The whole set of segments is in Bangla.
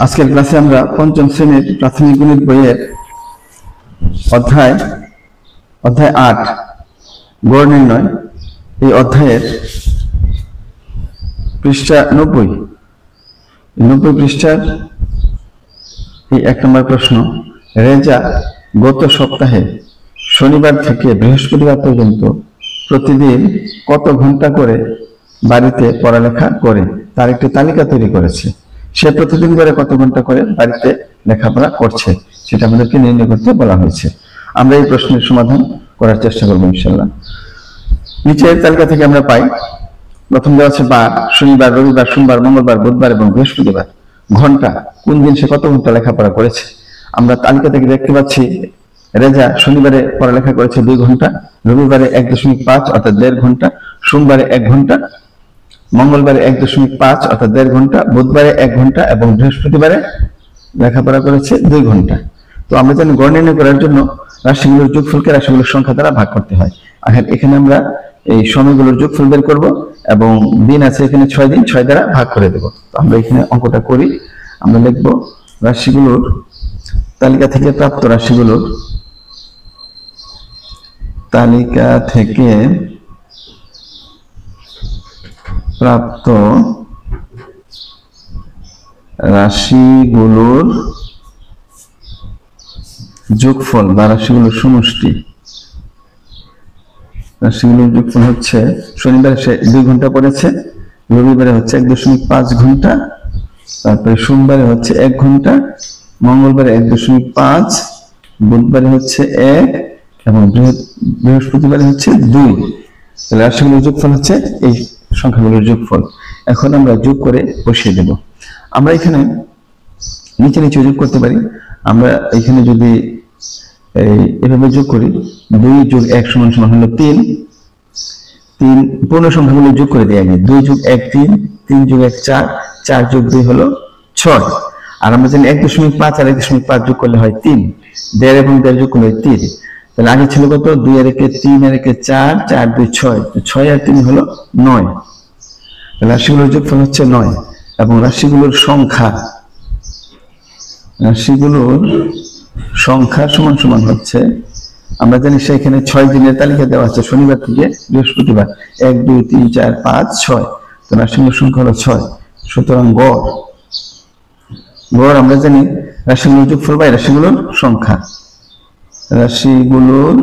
আজকের ক্লাসে আমরা পঞ্চম শ্রেণীর প্রাথমিক গণিত বইয়ের অধ্যায় ৮ গড় নির্ণয় এই অধ্যায়ের পৃষ্ঠা 90 পৃষ্ঠার এই 1 নম্বর প্রশ্ন। রেজা গত সপ্তাহে শনিবার থেকে বৃহস্পতিবার পর্যন্ত প্রতিদিন কত ঘন্টা করে বাড়িতে পড়ালেখা করে তার একটি তালিকা তৈরি করেছে। সে প্রতিদিন করে কত ঘন্টা করে বাড়িতে লেখাপড়া করছে সেটা আমাদেরকে নির্ণয় করতে বলা হয়েছে। আমরা এই প্রশ্নের সমাধান করার চেষ্টা করবো ইনশাআল্লাহ। নিচের তালিকা থেকে আমরা পাই, প্রথম দেওয়া আছে বার, শনিবার, রবিবার, সোমবার, মঙ্গলবার, বুধবার এবং বৃহস্পতিবার। ঘন্টা, কোন দিন সে কত ঘন্টা লেখাপড়া করেছে। আমরা তালিকা থেকে দেখতে পাচ্ছি রেজা শনিবারে পড়ালেখা করেছে 2 ঘন্টা, রবিবারে 1.5 অর্থাৎ 1.5 ঘন্টা, সোমবারে 1 ঘন্টা, মঙ্গলবারে 1.5 অর্থাৎ 1.5 ঘন্টা, বুধবারে 1 ঘন্টা এবং বৃহস্পতিবারে লেখাপড়া করেছে 2 ঘন্টা। তো আমরা জানি গড় নির্ণয় করার জন্য রাশিগুলোর যোগফলকে রাশিগুলোর সংখ্যা দ্বারা ভাগ করতে হয়। এখন এখানে আমরা এই সময়গুলোর যোগফল বের করব এবং দিন আছে এখানে 6 দিন, 6 দ্বারা ভাগ করে দেব। তো আমরা এখানে অঙ্কটা করি। আমরা লিখব রাশিগুলোর তালিকা থেকে প্রাপ্ত রাশিগুলোর তালিকা থেকে প্রাপ্ত রাশিগুলোর যোগফল বা রাশিগুলোর সমষ্টি। রাশিগুলোর যোগফল হচ্ছে শনিবারে সে 2 ঘন্টা পড়েছে, রবিবারে হচ্ছে 1.5 ঘন্টা, তারপরে সোমবারে হচ্ছে 1 ঘন্টা, মঙ্গলবারে 1.5, বুধবারে হচ্ছে 1 এবং বৃহস্পতিবারে হচ্ছে 2। তাহলে রাশিগুলোর যোগফল হচ্ছে এই সংখ্যাগুলোর যোগফল। এখন আমরা যোগ করে বসিয়ে দেব। আমরা এখানে নিচে নিচে যোগ করতে পারি। আমরা এখানে যদি এভাবে যোগ করি, 2 + 1 = হলো 3। পূর্ণ সংখ্যাগুলো যোগ করে দিই আগে। 2 + 1 3, 3 + 1 4, 4 + 2 হলো 6। আর আমরা জানি 1.5 আর 1.5 যোগ করলে হয় 3, 1.5 এবং 1.5 যোগ করলে হয় 3। তাহলে আগে ছিল কত? 2 আর 1 3 আর 1 4, 4 2 6, 6 আর 3 হলো 9। তাহলে রাশিগুলোর যোগফল হচ্ছে 9 এবং রাশিগুলোর সংখ্যা সমান হচ্ছে, আমরা জানি সেখানে 6 দিনের তালিকা দেওয়া আছে শনিবার থেকে বৃহস্পতিবার, 1 2 3 4 5 6। তো রাশিগুলোর সংখ্যা হলো 6। সুতরাং গড় আমরা জানি রাশিগুলোর যোগফল বাই রাশিগুলোর সংখ্যা। রাশিগুলোর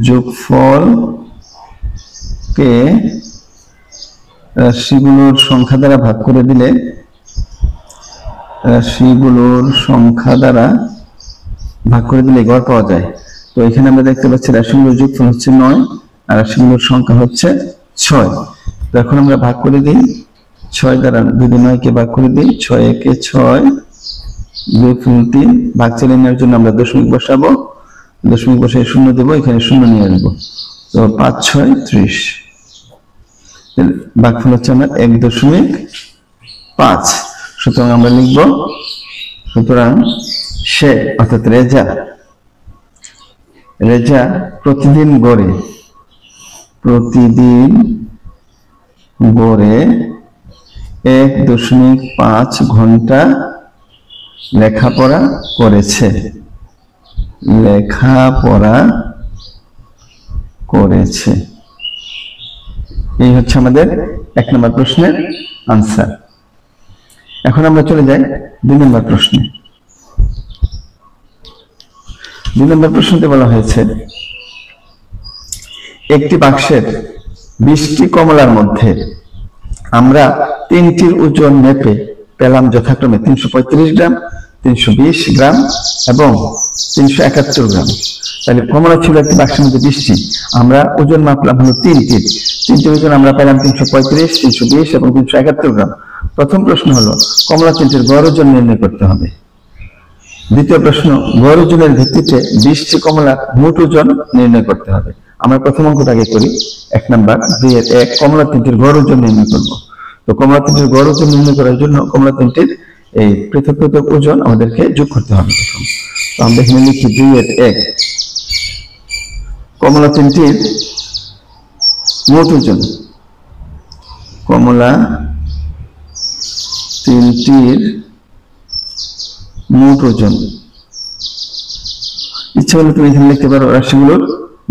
যোগফল কে রাশিগুলোর সংখ্যা দ্বারা ভাগ করে দিলে গড় পাওয়া যায়। তো এখানে আমরা দেখতে পাচ্ছি রাশিগুলোর যোগফল হচ্ছে 9 আর রাশিগুলোর সংখ্যা হচ্ছে 6। তো এখন আমরা ভাগ করে দিই 6 দ্বারা, 2 দিয়ে 9 কে ভাগ করে দিই, 6 একে 6, 2 3, ভাগ চালিয়ে নেওয়ার জন্য আমরা দশমিক বসাবো, দশমিক বসায় 0 দেবো, এখানে 0 নিয়ে আসবো। তো 5 6 30, ভাগফল হচ্ছে আমার 1.5। সুতরাং আমরা লিখব, সুতরাং সে অর্থাৎ রেজা প্রতিদিন গড়ে 1.5 ঘন্টা লেখাপড়া করেছে। এই হচ্ছে আমাদের 1 নম্বর প্রশ্নের আনসার। এখন আমরা চলে যাই 2 নম্বর প্রশ্নে। 2 নম্বর প্রশ্নতে বলা হয়েছে, একটি বাক্সের 20টি কমলার মধ্যে আমরা 3টির ওজন মেপে পেলাম যথাক্রমে 335 গ্রাম, 320 গ্রাম এবং 371 গ্রাম। তাহলে কমলা ছিল একটি বাক্সের মধ্যে 20টি, আমরা ওজন মাপলাম হলো 3টির ওজন আমরা পেলাম 335, 320 এবং 371 গ্রাম। প্রথম প্রশ্ন হলো কমলা 3টির গড় ওজন নির্ণয় করতে হবে। দ্বিতীয় প্রশ্ন, গড় ওজনের ভিত্তিতে 20টি কমলার মোট ওজন নির্ণয় করতে হবে। আমরা প্রথম অঙ্কটাকে করি। 1 নাম্বার 2 এর 1, কমলা 3টির গড় ওজন নির্ণয় করব। তো কমলা 3টির গড় ওজন নির্ণয় করার জন্য কমলা 3টির এই পৃথক ওজন আমাদেরকে যোগ করতে হবে প্রথম। তো আমরা এখানে লিখি 2 এর 1, কমলা 3টির মোট ওজন, কমলা তিনটির মোট ওজন। ইচ্ছা হলে তুমি এখানে লিখতে পারো রাশিগুলোর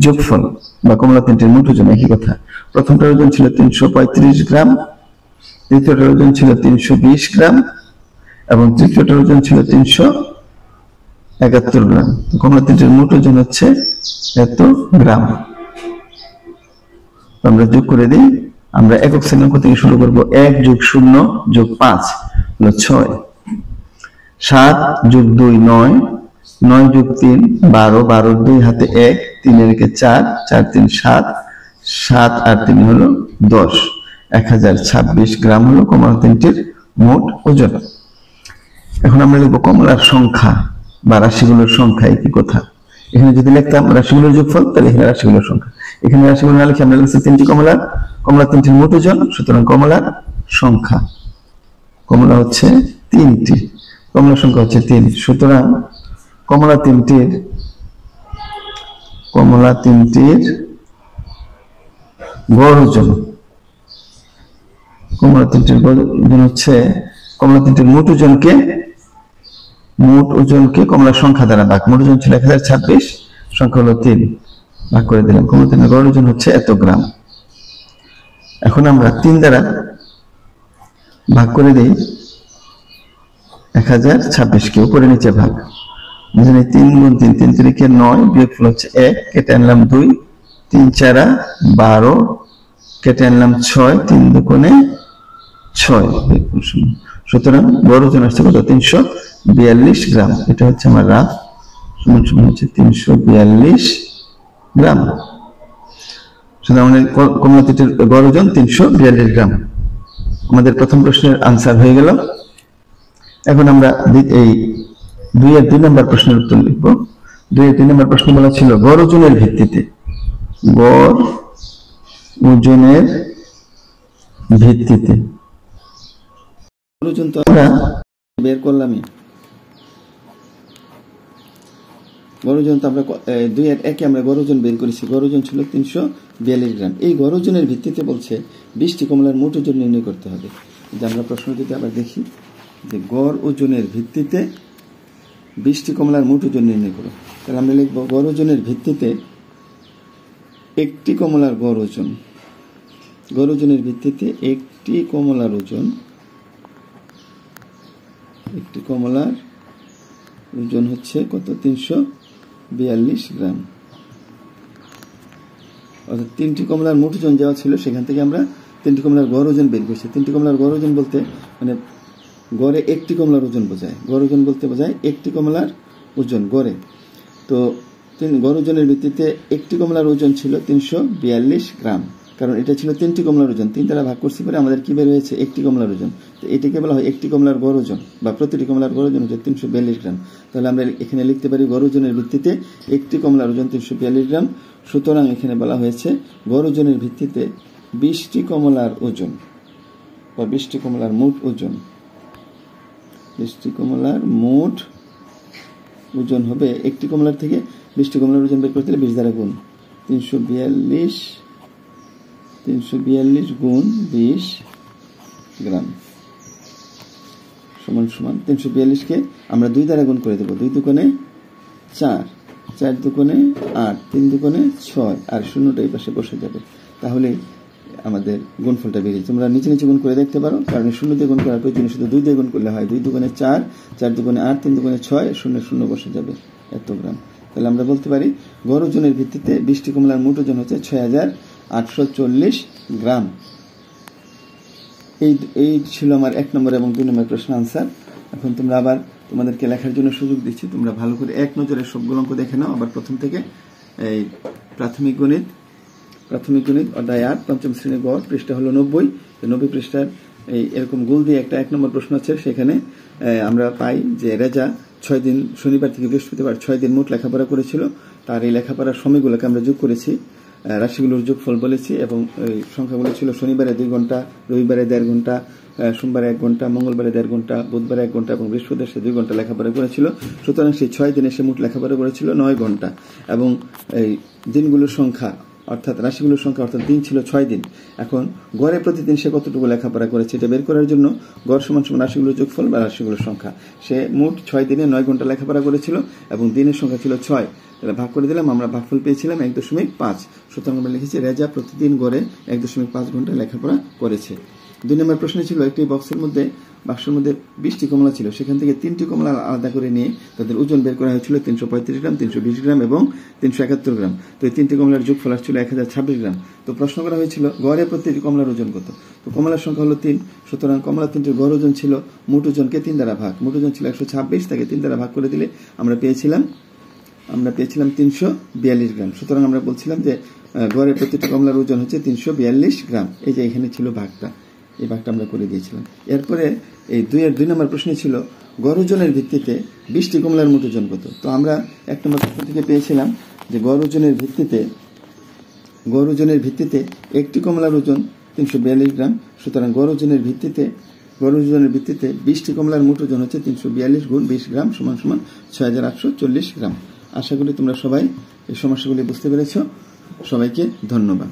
যোগফল বা কমলা তিনটির মোট ওজন, একই কথা। প্রথমটার ওজন ছিল 335 গ্রাম, দ্বিতীয়টার ওজন ছিল 320 গ্রাম এবং তৃতীয়টার ওজন ছিল 371 গ্রাম। কমলা তিনটির মোট ওজন হচ্ছে এত গ্রাম। আমরা যোগ করে দিই। আমরা একক শ্রেণী থেকে শুরু করবো। 1 + 0 + 5 হলো 6, 7 + 2 9, 9 + 3 12, 12 2 হাতে 1, 3 এর 4, 4 3 7, 7 আর 3 হলো 10, 1026 গ্রাম হলো কমলা তিনটির মোট ওজন। এখন আমরা লিখবো কমলার সংখ্যা বা রাশিগুলোর সংখ্যা। একই কথা, এখানে যদি লিখতাম রাশিগুলোর যোগফল, তাহলে এখানে রাশিগুলোর সংখ্যা। এখানে রাশিগুলো না লিখে আমরা লিখছি তিনটি কমলা তিনটির মোট ওজন, সুতরাং কমলার সংখ্যা। কমলা হচ্ছে 3টি, কমলার সংখ্যা হচ্ছে 3, সুতরাং কমলা তিনটির গড় ওজন, কমলা তিনটির গড় ওজন হচ্ছে কমলা তিনটির মোট ওজনকে কমলার সংখ্যা দ্বারা ভাগ। মোট ওজন ছিল 1026, সংখ্যা হলো 3, ভাগ করে দিলাম। কমলা তিনটির গড় ওজন হচ্ছে এত গ্রাম। এখন আমরা 3 দ্বারা ভাগ করে দিই 1026কে, উপরে নিচে ভাগ। 3 × 3, 3 3 9, বিয়োগফল হচ্ছে 1, কেটে আনলাম 2, 3 4 12, কেটে আনলাম 6, 3 2 6, সুতরাং গড় ওজন আসছে কত? 342 গ্রাম। এটা হচ্ছে আমার রাফ, সমান হচ্ছে 342 গ্রাম। সুতরাং আমাদের কমলা তিনটির গড় ওজন 342 গ্রাম। আমাদের প্রথম প্রশ্নের আনসার হয়ে গেল। এখন আমরা এই 2 এর 2 নম্বর প্রশ্নের উত্তর লিখব। 2 এর 2 নম্বর প্রশ্ন বলা ছিল গড় ওজনের ভিত্তিতে, গড় ওজনের ভিত্তিতে গড় ওজন তো আমরা বের করলামই। গড় ওজন তো আমরা 2 এর 1 আমরা গড় ওজন বের করেছি। গড় ওজন ছিল 342 গ্রাম। এই গড় ওজনের ভিত্তিতে বলছে 20টি কমলার মোট ওজন নির্ণয় করতে হবে। যে আমরা প্রশ্ন যদি আবার দেখি, যে গড় ওজনের ভিত্তিতে 20টি কমলার মোট ওজন নির্ণয় করো, তাহলে আমরা লিখব গড় ওজনের ভিত্তিতে একটি কমলার গড় ওজন। গড় ওজনের ভিত্তিতে একটি কমলার ওজন, একটি কমলার ওজন হচ্ছে কত? 342 গ্রাম। অর্থাৎ 3টি কমলার মোট ওজন দেওয়া ছিল, সেখান থেকে আমরা 3টি কমলার গড় ওজন বের করছি। 3টি কমলার গড় ওজন বলতে মানে গড়ে একটি কমলার ওজন বোঝায়। গড় ওজন বলতে বোঝায় একটি কমলার ওজন গড়ে। তো গড় ওজনের ভিত্তিতে একটি কমলার ওজন ছিল 342 গ্রাম, কারণ এটা ছিল 3টি কমলার ওজন। 3 দ্বারা ভাগ করছি পরে আমাদের কি বের হয়েছে? একটি কমলার ওজন। তো এটাকে বলা হয় একটি কমলার গড় ওজন, বা প্রতিটি কমলার গড় ওজন হচ্ছে 342 গ্রাম। তাহলে আমরা এখানে লিখতে পারি গড় ওজনের ভিত্তিতে একটি কমলার ওজন 342 গ্রাম। সুতরাং এখানে বলা হয়েছে গড় ওজনের ভিত্তিতে 20টি কমলার ওজন বা 20টি কমলার মোট ওজন, 20টি কমলার মোট ওজন হবে। একটি কমলার থেকে 20টি কমলার ওজন বের করতে হলে 20 দ্বারা গুণ 342 গুণ 20 গ্রাম সমান 342কে আমরা 2 দ্বারা গুণ করে দেবো। 2 দুগুণে 4, 4 দুগুণে 8, 3 দুগুণে 6 আর শূন্যটা এই পাশে বসে যাবে। তাহলে আমাদের গুণফলটা বেরিয়ে, তোমরা নিচে নিচে গুণ করে দেখতে পারো, কারণ 0 দিয়ে গুণ করার প্রয়োজন, শুধু 2 দিয়ে গুণ করলে হয়। 2 দুগুণে 4, 4 দুগুণে 8, 3 দুগুণে 6, 0 0 বসে যাবে, এত গ্রাম। তাহলে আমরা বলতে পারি গড় ওজনের ভিত্তিতে 20টি কমলার মোট ওজন হচ্ছে 6840 গ্রাম। এই ছিল আমার 1 নম্বর এবং 2 নম্বর প্রশ্ন আনসার। এখন তোমরা আবার তোমাদেরকে লেখার জন্য সুযোগ দিচ্ছি, তোমরা ভালো করে এক নজরে সবগুলো অঙ্ক দেখে নাও। আবার প্রথম থেকে এই প্রাথমিক গণিত অধ্যায় 8 পঞ্চম শ্রেণীর গড়, পৃষ্ঠা হলো 90। 90 পৃষ্ঠার এই এরকম গোল দিয়ে একটা 1 নম্বর প্রশ্ন আছে। সেখানে আমরা পাই যে রেজা 6 দিন, শনিবার থেকে বৃহস্পতিবার 6 দিন মোট লেখাপড়া করেছিল। তার এই লেখাপড়ার সময়গুলোকে আমরা যোগ করেছি, রাশিগুলোর যোগফল বলেছি, এবং সংখ্যাগুলো ছিল শনিবারে 2 ঘন্টা, রবিবারে 1.5 ঘন্টা, সোমবারে 1 ঘন্টা, মঙ্গলবারে 1.5 ঘন্টা, বুধবারে 1 ঘন্টা এবং বৃহস্পতিবার সে 2 ঘন্টা লেখাপড়া করেছিল। সুতরাং সেই 6 দিনে সে মোট লেখাপড়া করেছিল 9 ঘন্টা। এবং এই দিনগুলোর সংখ্যা অর্থাৎ রাশিগুলোর সংখ্যা, অর্থাৎ দিন ছিল 6 দিন। এখন গড়ে প্রতিদিন সে কতটুকু লেখাপড়া করেছে এটা বের করার জন্য গড় সমান সমান রাশিগুলোর যোগফল বা রাশিগুলোর সংখ্যা। সে মোট 6 দিনে 9 ঘন্টা লেখাপড়া করেছিল এবং দিনের সংখ্যা ছিল 6। তাহলে ভাগ করে দিলাম, আমরা ভাগফল পেয়েছিলাম 1.5। সুতরাং আমরা লিখেছি রেজা প্রতিদিন গড়ে 1.5 ঘন্টা লেখাপড়া করেছে। 2 নম্বর প্রশ্ন ছিল একটি বাক্সের মধ্যে 20টি কমলা ছিল, সেখান থেকে 3টি কমলা আলাদা করে নিয়ে তাদের ওজন বের করা হয়েছিল 335 গ্রাম, 320 গ্রাম এবং 371 গ্রাম। তো এই 3টি কমলার যোগফল আসছিল 1026 গ্রাম। তো প্রশ্ন করা হয়েছিল গড়ে প্রতিটি কমলার ওজন কত। তো কমলার সংখ্যা হলো 3, সুতরাং কমলা 3টির গড় ওজন ছিল মোট ওজনকে 3 দ্বারা ভাগ। মোট ওজন ছিল 126, তাকে 3 দ্বারা ভাগ করে দিলে আমরা পেয়েছিলাম 342 গ্রাম। সুতরাং আমরা বলছিলাম যে গড়ে প্রতিটি কমলার ওজন হচ্ছে 342 গ্রাম। এই যে এখানে ছিল ভাগটা, এই ভাগটা আমরা করে দিয়েছিলাম। এরপরে এই 2 নম্বর প্রশ্ন ছিল গড় ওজনের ভিত্তিতে 20টি কমলার মোট ওজন কত। তো আমরা 1 নম্বর প্রশ্ন থেকে পেয়েছিলাম যে গড় ওজনের ভিত্তিতে একটি কমলার ওজন 342 গ্রাম। সুতরাং গড় ওজনের ভিত্তিতে 20টি কমলার মোট ওজন হচ্ছে 342 গুণ 20 গ্রাম সমান সমান 6840 গ্রাম। আশা করি তোমরা সবাই এই সমস্যাগুলি বুঝতে পেরেছ। সবাইকে ধন্যবাদ।